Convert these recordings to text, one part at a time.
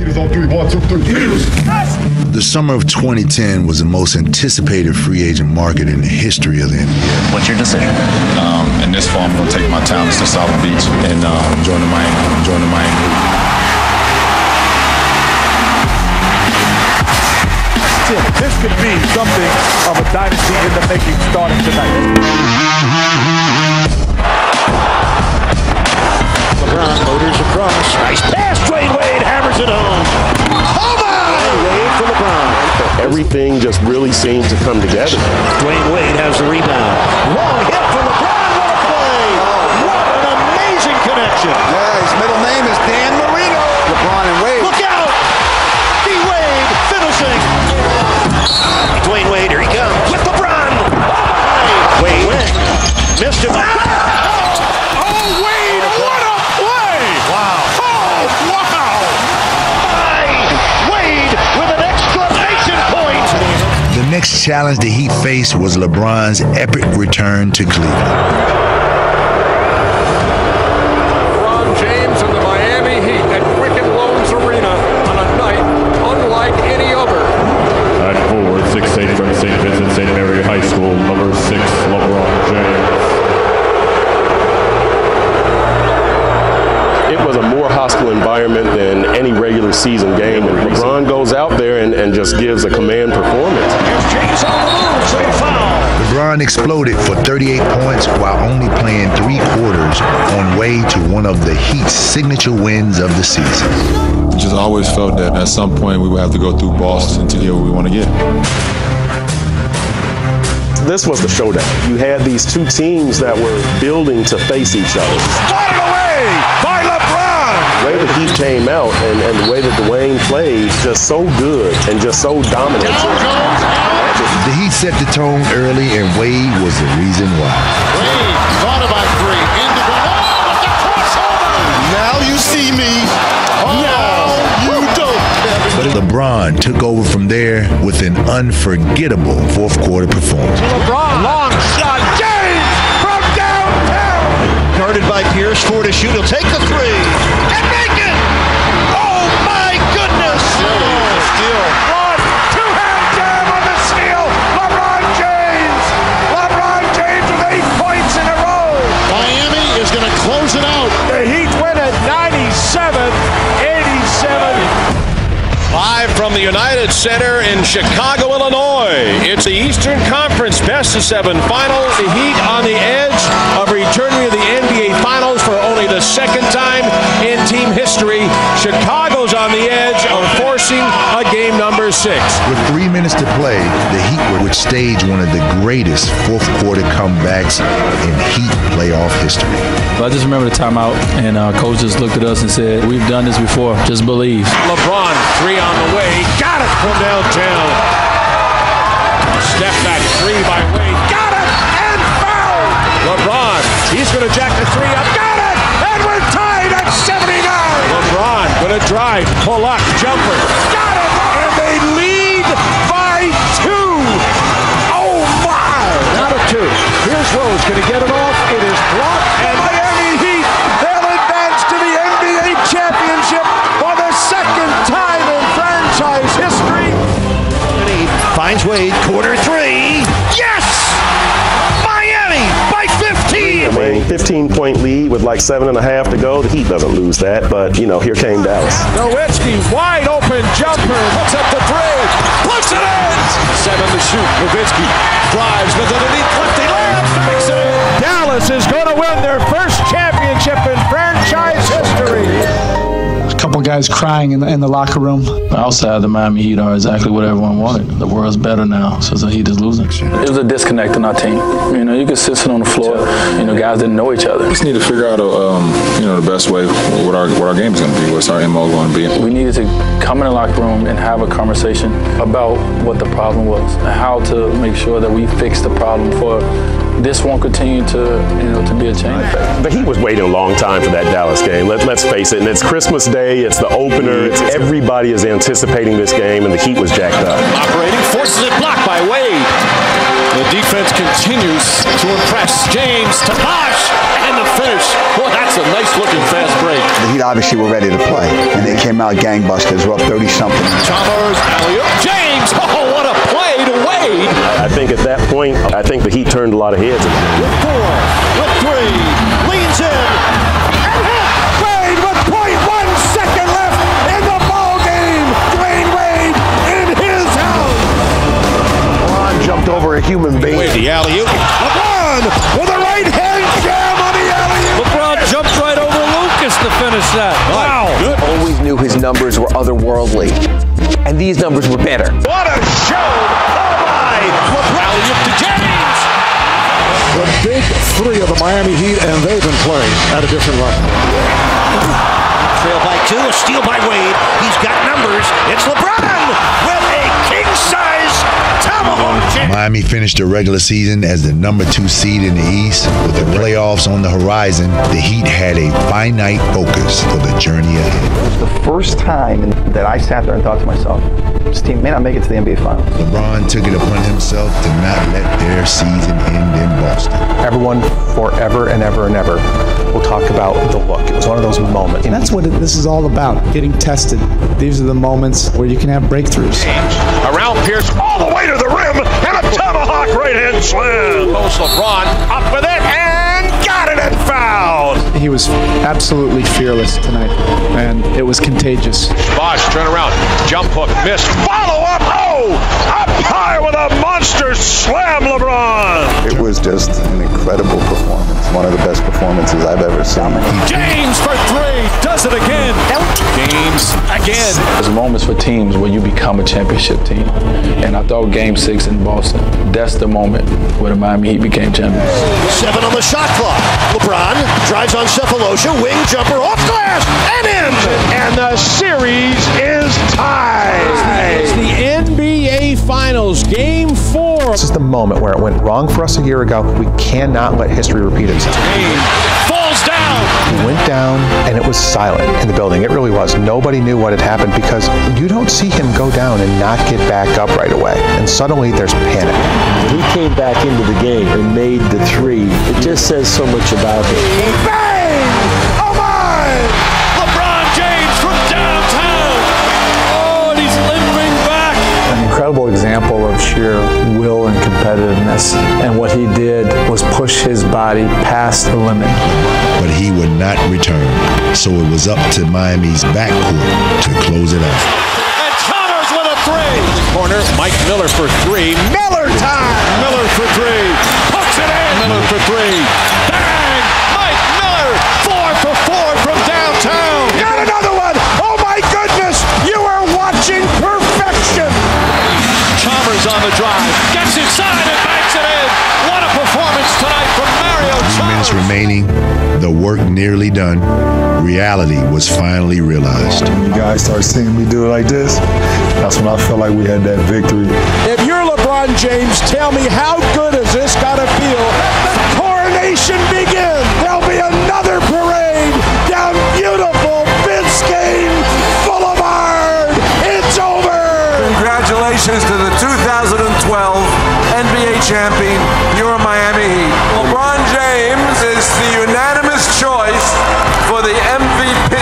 Heatles on 3, 1, 2, 3. Heatles. The summer of 2010 was the most anticipated free agent market in the history of the NBA. What's your decision? In this fall, I'm going to take my talents to South Beach and join the Miami Heat. This could be something of a dynasty in the making starting tonight. LeBron motors across. Nice pass. Dwyane Wade hammers it home. Wade for LeBron. Everything just really seemed to come together. Dwyane Wade has the rebound. Long hit for LeBron. What a play. What an amazing connection. Yeah, his middle name is Dan Marino. LeBron and Wade. Look out. D-Wade finishing. Dwyane Wade, here he comes with LeBron. Wade missed him. Oh, Wade, what a play! Wow. Oh, wow! Wade with an exclamation point. The next challenge the Heat faced was LeBron's epic return to Cleveland. LeBron James and the Miami Heat at Quicken Loans Arena on a night unlike any other. At forward, 6'8" from St. Vincent St. Mary High School, number 6, LeBron James. It was a more hostile environment than any regular season game. And LeBron goes out there and just gives a command performance. James on the move, so a foul. LeBron exploded for 38 points while only playing 3 quarters on way to one of the Heat's signature wins of the season. Just always felt that at some point we would have to go through Boston to get what we want to get. This was the showdown. You had these two teams that were building to face each other. Fired away by LeBron. The way the Heat came out and the way that Dwyane played, just so good and just so dominant. The Heat set the tone early, and Wade was the reason why. Wade thought about 3 into the the crossover. Now you see me. Now you don't. But LeBron took over from there with an unforgettable fourth quarter performance. LeBron, long shot, James from downtown. Guarded by Pierce, 4 to shoot. He'll take the 3 and make it. Oh my goodness! Steal. 2-hand jam on the steal. LeBron James. LeBron James with 8 points in a row. Miami is going to close it out. The Heat win at 97-87. Live from the United Center in Chicago, Illinois. It's the Eastern Conference Best of 7 Finals. The Heat on the edge of returning to the NBA Finals for only the second time in team history. Chicago's on the edge of forcing a game number 6. With 3 minutes to play, the Heat would stage one of the greatest fourth quarter comebacks in Heat playoff history. I just remember the timeout, and coach just looked at us and said, "We've done this before. Just believe." LeBron, 3 on the way. Got it from downtown. Step back 3 by Wade. Got it and fouled. LeBron, he's going to jack the 3 up. Got it, and we're tied at 79. LeBron going to drive, pull up, jumper. Got it, and they lead by 2. Oh my! Now to 2. Here's Rose. Can he get it off? It is blocked. And Miami Heat, they'll advance to the NBA championship for the second time in franchise history. And he finds Wade, corner 3. Yes! Miami by 15! A 15-point lead with like 7.5 to go. The Heat doesn't lose that, but, you know, here came Dallas. Nowitzki, wide open jumper, puts up the 3, puts it in! 7 to shoot, Nowitzki drives with underneath lefty layup, makes it in! Dallas is going to win their first championship in franchise history! A couple guys crying in the locker room. Outside, the Miami Heat are exactly what everyone wanted. The world's better now, so the Heat is losing. It was a disconnect in our team. You know, you could sit on the floor. You know, guys didn't know each other. We just need to figure out, the best way what our game is going to be. What's our MO going to be? We needed to come in the locker room and have a conversation about what the problem was and how to make sure that we fix the problem for this won't continue to be a chain effect. The Heat was waiting a long time for that Dallas game. Let's face it. And it's Christmas Day. It's the opener. Everybody is anticipating this game, and the Heat was jacked up. Operating, forces it blocked by Wade. The defense continues to impress. James to Bosh, and the finish. Well, that's a nice-looking fast break. The Heat obviously were ready to play, and they came came out gangbusters. We're up 30-something. Chalmers, James, oh, what a play to Wade. I think at that point, I think the Heat turned a lot of heads. With 4, with 3, leans in, and hit. Wade with 0.1 second left in the ball game. Dwyane Wade in his house. LeBron jumped over a human being. Wade, the alley-oop. LeBron with a right hand jam on the alley-oop. LeBron jumped right over Lucas to finish that. Wow. Good. Always knew his numbers were otherworldly, and these numbers were better. What a show! Oh my! Alley-oop to James. The big three of the Miami Heat, and they've been playing at a different level. Trail by 2, a steal by Wade. He's got numbers. It's LeBron with a king-size tomahawk kick. Miami finished the regular season as the #2 seed in the East. With the playoffs on the horizon, the Heat had a finite focus for the journey ahead. It was the first time that I sat there and thought to myself, this team may not make it to the NBA Finals. LeBron took it upon himself to not let their season end in Boston. Everyone forever and ever and ever will talk about the look. It was one of those moments. And that's what this is all about, getting tested. These are the moments where you can have breakthroughs. Around Pierce, all the way to the rim, and a tomahawk right-hand slam. Post LeBron, up with it, and got it and fouled. He was absolutely fearless tonight, and it was contagious. Bosh, turn around, jump hook, missed, follow up, oh! Up high with a monster slam, LeBron! It was just an incredible performance. One of the best performances I've ever seen. James for 3, does it again. James again. There's moments for teams where you become a championship team. And I thought Game 6 in Boston, that's the moment where the Miami Heat became champions. 7 on the shot clock. LeBron drives on Cephalosha, wing jumper off glass and in. And the series is tied. It's the NBA Finals, Game 4. This is the moment where it went wrong for us a year ago. We cannot let history repeat itself. Falls down. He went down, and it was silent in the building. It really was. Nobody knew what had happened because you don't see him go down and not get back up right away. And suddenly there's panic. When he came back into the game and made the 3, it just says so much about him. Bang! Oh my! LeBron James from downtown. Oh, and he's limping back. An incredible example of sheer will and competitiveness. And what he did was push his body past the limit. But he would not return, so it was up to Miami's backcourt to close it out. And Chalmers with a 3. Corner, Mike Miller for 3. Miller time. Miller for 3. Pokes it in. Miller for 3. Bang! Mike Miller, 4 for 4 from downtown. Got another one. Oh my goodness! You are watching perfection. Chalmers on the drive, gets inside and banks it in. What a performance tonight from Mario Chalmers. Minutes remaining, the work nearly done. Reality was finally realized. When you guys start seeing me do it like this, that's when I felt like we had that victory. If you're LeBron James, tell me how good is this gotta feel? The coronation begins. There'll be another parade down beautiful Biscayne Boulevard. It's over. Congratulations to the 2012 NBA champion, your Miami Heat. LeBron James is the unanimous choice for the MVP.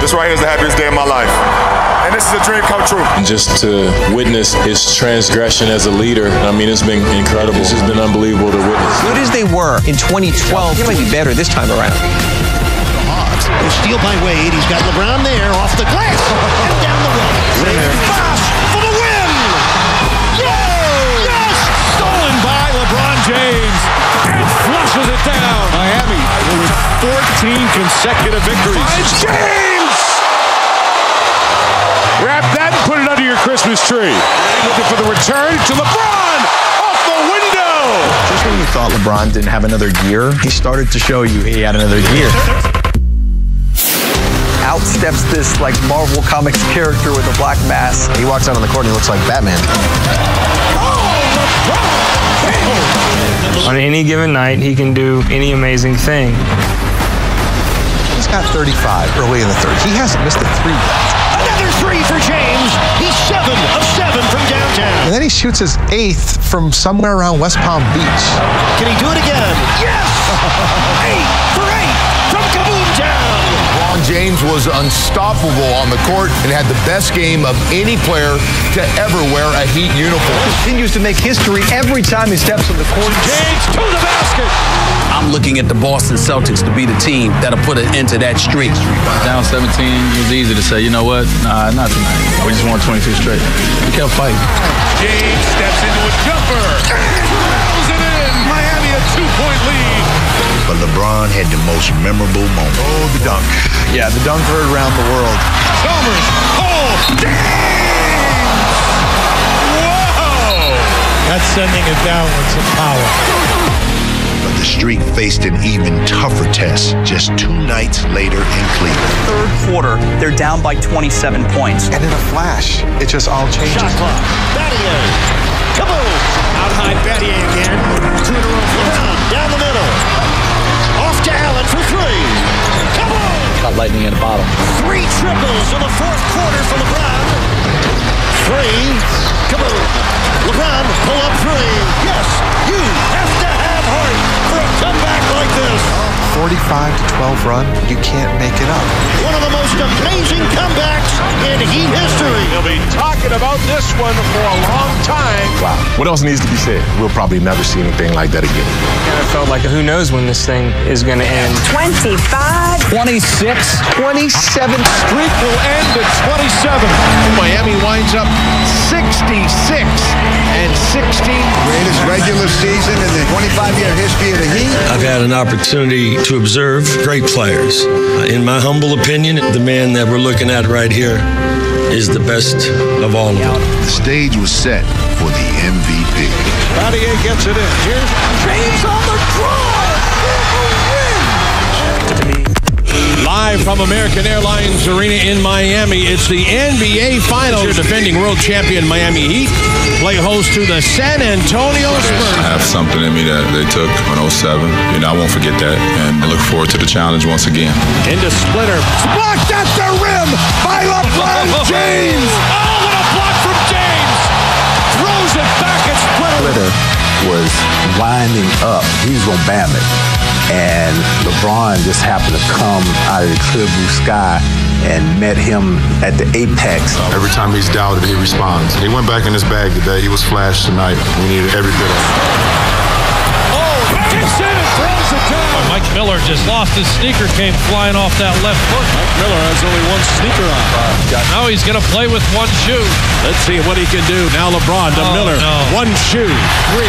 This right here is the happiest day of my life. And this is a dream come true. Just to witness his transgression as a leader, I mean, it's been incredible. This has been unbelievable to witness. Good as they were in 2012, they might be better this time around. Hawks. A steal by Wade. He's got LeBron there off the glass and down the wall. Bosh for the win. Yes! Stolen by LeBron James and flushes it down. Miami with 14 consecutive victories. Finds James! Wrap that and put it under your Christmas tree. Looking for the return to LeBron off the window. Just when you thought LeBron didn't have another gear, he started to show you he had another gear. Out steps this like Marvel Comics character with a black mask. He walks out on the court and he looks like Batman. On any given night, he can do any amazing thing. He's got 35 early in the third. He hasn't missed a 3 yet. Another 3 for James. He's 7 of 7 from downtown. And then he shoots his 8th from somewhere around West Palm Beach. Can he do it again? Yes! 8 for 8 from Kaboom Town. LeBron James was unstoppable on the court and had the best game of any player to ever wear a Heat uniform. Continues to make history every time he steps on the court. James to the basket. I'm looking at the Boston Celtics to be the team that'll put an end to that streak. Down 17, it was easy to say, you know what? Nah, not tonight. We just won 22 straight. We kept fighting. James steps into a jumper. Throws it in. Miami a 2-point lead. But LeBron had the most memorable moment. Oh, the dunk. Yeah, the dunk heard around the world. Chalmers. Oh, James! Whoa! That's sending it down with some power. But the streak faced an even tougher test just 2 nights later in Cleveland. Third quarter, they're down by 27 points. And in a flash, it just all changes. Shot clock. Battier. Kaboom! Out high, Battier again. 2 in a row. LeBron down the middle. Off to Allen for 3. Kaboom! Got lightning in a bottle. 3 triples in the fourth quarter for LeBron. 3. Kaboom! LeBron, pull up 3. Yes, you have to have heart for a comeback like this. 45-12 run, you can't make it up. One of the most amazing comebacks in Heat history. He'll be talking about this one for a long time. Wow. What else needs to be said? We'll probably never see anything like that again. Kind of felt like who knows when this thing is going to end. 25. 26. 27. Streak will end at 27. Miami winds up 66-60. Greatest regular season in the 25-year history of the Heat. I've had an opportunity to observe great players. In my humble opinion, the man that we're looking at right here is the best of all of them. The stage was set for the MVP. Battier gets it in. Here's James on the draw. Live from American Airlines Arena in Miami, it's the NBA Finals. Your defending world champion Miami Heat play host to the San Antonio Spurs. I have something in me that they took in 07. You know, I won't forget that, and I look forward to the challenge once again. Into Splitter. Blocked at the rim by LeBron James. Oh, what a block from James. Throws it back at Splitter. Splitter was winding up. He was going to bam it. And LeBron just happened to come out of the clear blue sky and met him at the apex. Every time he's doubted, he responds. He went back in his bag today. He was flashed tonight. We needed every bit of it. Oh, kicks in and throws it down. Mike Miller just lost his sneaker, came flying off that left foot. Mike Miller has only one sneaker on. Now he's going to play with one shoe. Let's see what he can do. Now LeBron to Miller. No. 1 shoe. 3.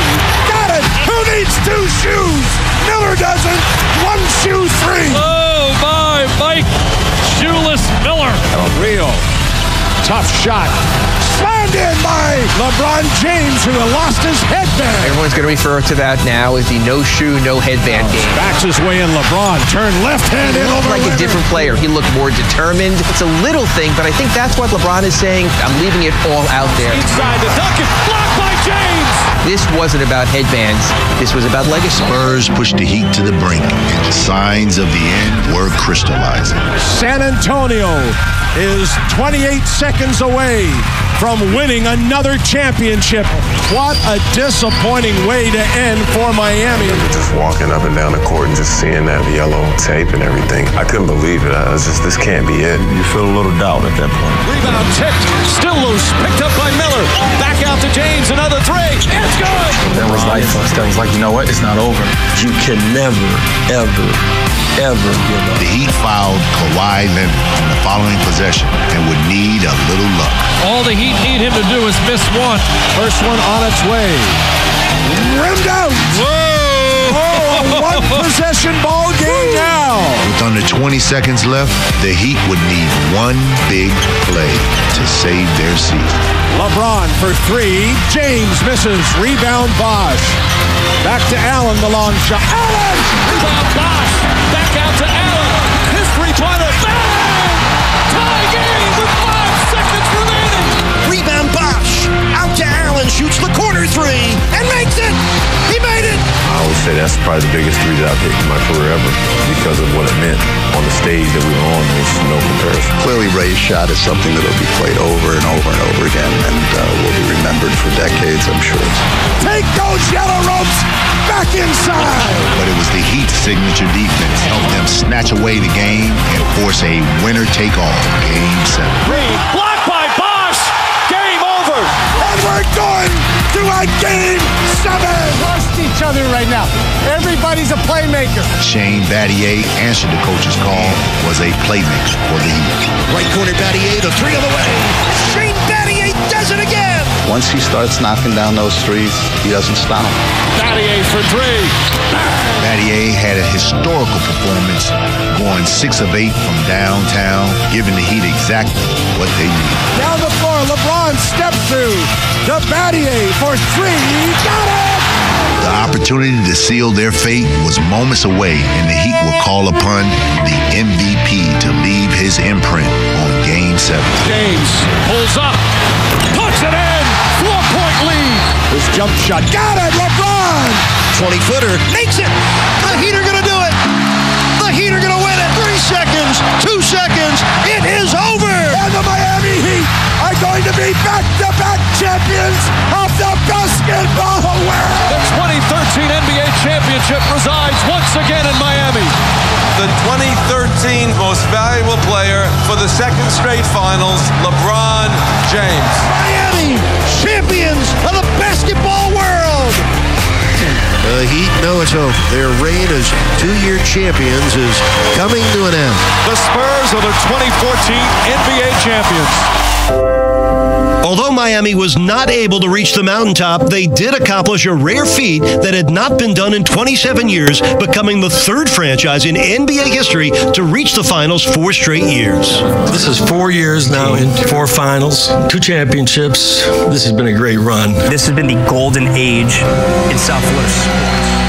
Got it! Who needs 2 shoes? Miller doesn't. 1 shoe, 3. Oh, my Mike Shoeless Miller. Real tough shot. Slammed in by LeBron James, who had lost his headband. Everyone's going to refer to that now as the no shoe, no headband game. Backs his way in. LeBron turned left hand in over like a different player. He looked more determined. It's a little thing, but I think that's what LeBron is saying. I'm leaving it all out there. Inside the dunk is blocked by James. This wasn't about headbands. This was about legacy. Spurs pushed the Heat to the brink, and the signs of the end were crystallizing. San Antonio is 28 seconds away from winning another championship. What a disappointing way to end for Miami. Just walking up and down the court and just seeing that yellow tape and everything. I couldn't believe it. I was just, this can't be it. You feel a little doubt at that point. Rebound tipped, still loose, picked up by Miller. Back out to James, another 3. It's good. That was lifeless. That was like, you know what? It's not over. You can never, ever, ever give up. The Heat fouled Kawhi Leonard on the following possession and would need a little luck. All the Heat need him to do is miss one. First one on its way. Rimmed out. Whoa! Oh, a 1-possession ball game now. With under 20 seconds left, the Heat would need 1 big play to save their season. LeBron for 3. James misses. Rebound Bosh. Back to Allen, the long shot. Allen! Rebound Bosh. Back out to Allen. His 3-pointer. Bang! Tie game with 5 seconds remaining. Rebound Bosh. Out to Allen. Shoots the corner 3 and makes it. He made it. I would say that's probably the biggest three that I've hit in my career ever because of what it meant on the stage that we were on. There's no comparison. Clearly, Ray's shot is something that will be played over and over and over again, and will be remembered for decades, I'm sure. Take those yellow ropes back inside. But it was the Heat's signature defense helped them snatch away the game and force a winner-take-all Game 7. Green, blocked by Bosch. Game over. And we're going to a Game 7. Trust each other right now. Everybody's a playmaker. Shane Battier answered the coach's call, was a playmaker for the Heat. Right corner Battier, the three on the way. Shane Battier does it again. Once he starts knocking down those threes, he doesn't stop. Battier for three. Battier had a historical performance, going 6 of 8 from downtown, giving the Heat exactly what they needed. Down the floor, LeBron stepped through. The Battier for three. Got it! The opportunity to seal their fate was moments away, and the Heat would call upon the MVP to leave his imprint on Game 7. James pulls up, puts it in, 4-point lead. This jump shot, got it, LeBron! 20-footer, makes it. The Heat are going to do it. The Heat are going to win it. 3 seconds, 2 seconds, it is over. And the Miami Heat are going to be back-to-back champions of the basketball world. The 2013 NBA championship resides once again in Miami. The 2013 most valuable player for the second straight finals, LeBron James. Miami, champions of the basketball world. The Heat know it's over. Their reign as 2-year champions is coming to an end. The Spurs are the 2014 NBA champions. Although Miami was not able to reach the mountaintop, they did accomplish a rare feat that had not been done in 27 years, becoming the 3rd franchise in NBA history to reach the finals 4 straight years. This is 4 years now in 4 finals, 2 championships. This has been a great run. This has been the golden age in South Florida sports.